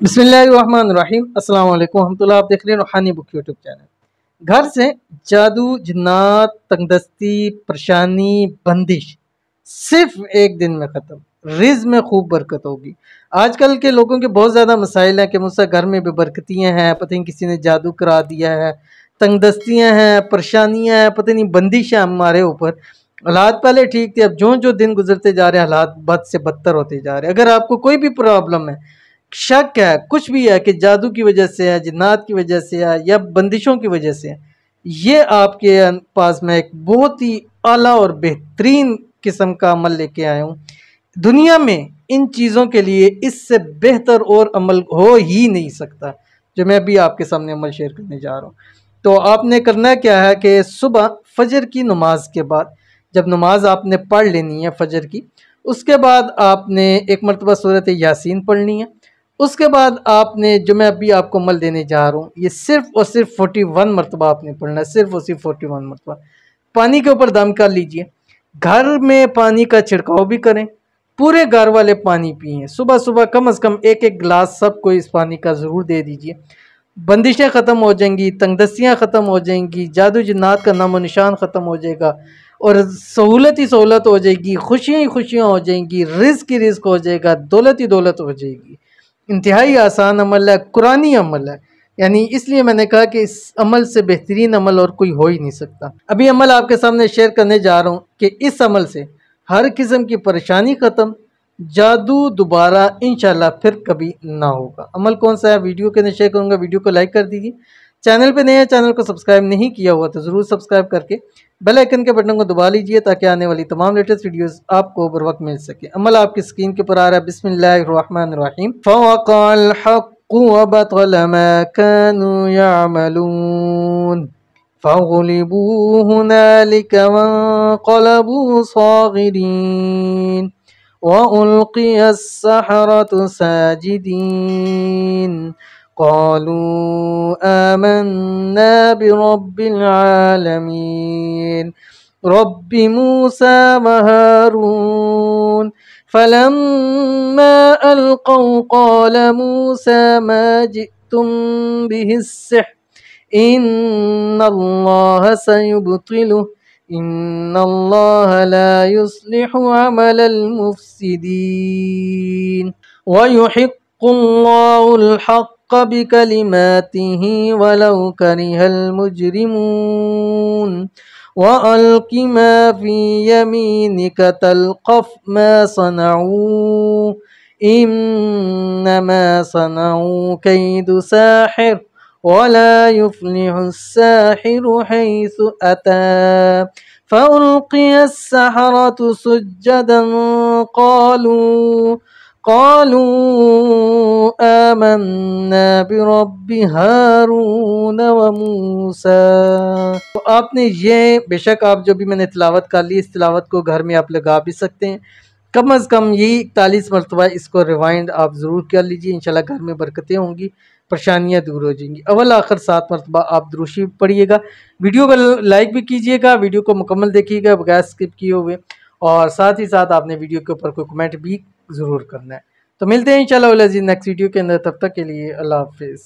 बिस्मिल्लाहिर्रहमानिर्रहीम अस्सलाम वालेकुम रहमतुल्लाह। आप देख रहे हैं रूहानी बुक यूट्यूब चैनल। घर से जादू, जिन्नात, तंगदस्ती, परेशानी, बंदिश सिर्फ एक दिन में ख़त्म। रिज़्क़ में खूब बरकत होगी। आजकल के लोगों के बहुत ज़्यादा मसाइल हैं कि मुझसे घर में बेबरकतियाँ हैं, पता नहीं किसी ने जादू करा दिया है, तंगदस्तियाँ हैं, परेशानियाँ हैं, पता नहीं बंदिश है हमारे ऊपर। हालात पहले ठीक थे, अब जो दिन गुजरते जा रहे हैं हालात बद से बदतर होते जा रहे हैं। अगर आपको कोई भी प्रॉब्लम है, शक है, कुछ भी है कि जादू की वजह से है, जिन्नात की वजह से है या बंदिशों की वजह से है, ये आपके पास मैं एक बहुत ही आला और बेहतरीन किस्म का अमल लेके आया हूँ। दुनिया में इन चीज़ों के लिए इससे बेहतर और अमल हो ही नहीं सकता, जो मैं अभी आपके सामने अमल शेयर करने जा रहा हूँ। तो आपने करना क्या है कि सुबह फजर की नमाज के बाद, जब नमाज आपने पढ़ लेनी है फजर की, उसके बाद आपने एक मरतबा सूरत यासीन पढ़नी है। उसके बाद आपने जो मैं अभी आपको अमल देने जा रहा हूँ, ये सिर्फ और सिर्फ 41 मरतबा आपने पढ़ना है, सिर्फ और सिर्फ 41 मरतबा। पानी के ऊपर दम कर लीजिए, घर में पानी का छिड़काव भी करें, पूरे घर वाले पानी पिए। सुबह सुबह कम से कम एक एक गिलास सबको इस पानी का ज़रूर दे दीजिए। बंदिशें ख़त्म हो जाएंगी, तंगदस्तियाँ ख़त्म हो जाएंगी, जादू जिन्नात का नामो निशान ख़त्म हो जाएगा और सहूलत ही सहूलत हो जाएगी, खुशियाँ ही खुशियाँ हो जाएंगी, रिज़्क़ ही रिज़्क़ हो जाएगा, दौलत ही दौलत हो जाएगी। इंतहाई आसान अमल है, कुरानी अमल है, यानी इसलिए मैंने कहा कि इस अमल से बेहतरीन अमल और कोई हो ही नहीं सकता। अभी अमल आपके सामने शेयर करने जा रहा हूँ कि इस अमल से हर किस्म की परेशानी ख़त्म, जादू दोबारा इंशाल्लाह फिर कभी ना होगा। अमल कौन सा है वीडियो के अंदर शेयर करूँगा, वीडियो को लाइक कर दीजिए। चैनल पे नए हैं, चैनल को सब्सक्राइब नहीं किया हुआ तो ज़रूर सब्सक्राइब करके बेल आइकन के बटन को दबा लीजिए ताकि आने वाली तमाम लेटेस्ट वीडियोस आपको बर वक्त मिल सके। अमल आपकी स्क्रीन के ऊपर आ रहा है। बिस्मिल्लाहिर्रहमानिर्रहीम। फवक़अल हक़्क़ु व बतल मा कानू यअमलून फग़ुलिबू हुनालिक वन्क़लबू साग़िरीन व उल्क़ियस सहरतु साजिदीन क़ालू आमन्ना बिरब्बिल आलमीन रब्बि मूसा व हारून फलम्मा अलक़ौ क़ाल मूसा मा जिअ्तुम बिहि सिह्र इन्नल्लाह सयुब्तिलुहु इन्नल्लाह ला युस्लिहु अमलल मुफ़्सिदीन व युहिक़्क़ुल्लाहुल हक़्क़ बिकलिमातिही वलौ करिहल मुजरिमून व अलक़ि मा फ़ी यमीनिक तल्क़फ़ मा सनऊ इन्नमा सनऊ कैदु साहिर वला युफ़्लिहुस साहिरु हैसु अता फ़उल्क़ियस सहरतु सुज्जदन क़ालू आमन्ना बिरब्बि हारून व मूसा। तो आपने ये बेशक आप जो भी मैंने तिलावत कर ली, इस तिलावत को घर में आप लगा भी सकते हैं। कम अज़ कम यही 41 मरतबा इसको रिवाइंड आप ज़रूर कर लीजिए। इंशाल्लाह घर में बरकतें होंगी, परेशानियाँ दूर हो जाएंगी। अव्वल आखिर 7 मरतबा आप दुरूशी पढ़िएगा। वीडियो को लाइक भी कीजिएगा, वीडियो को मुकम्मल देखिएगा बगैर स्किप किए हुए, और साथ ही साथ आपने वीडियो के ऊपर कोई कमेंट भी ज़रूर करना है। तो मिलते हैं इंशाल्लाह नेक्स्ट वीडियो के अंदर, तब तक के लिए अल्लाह हाफ़िज़।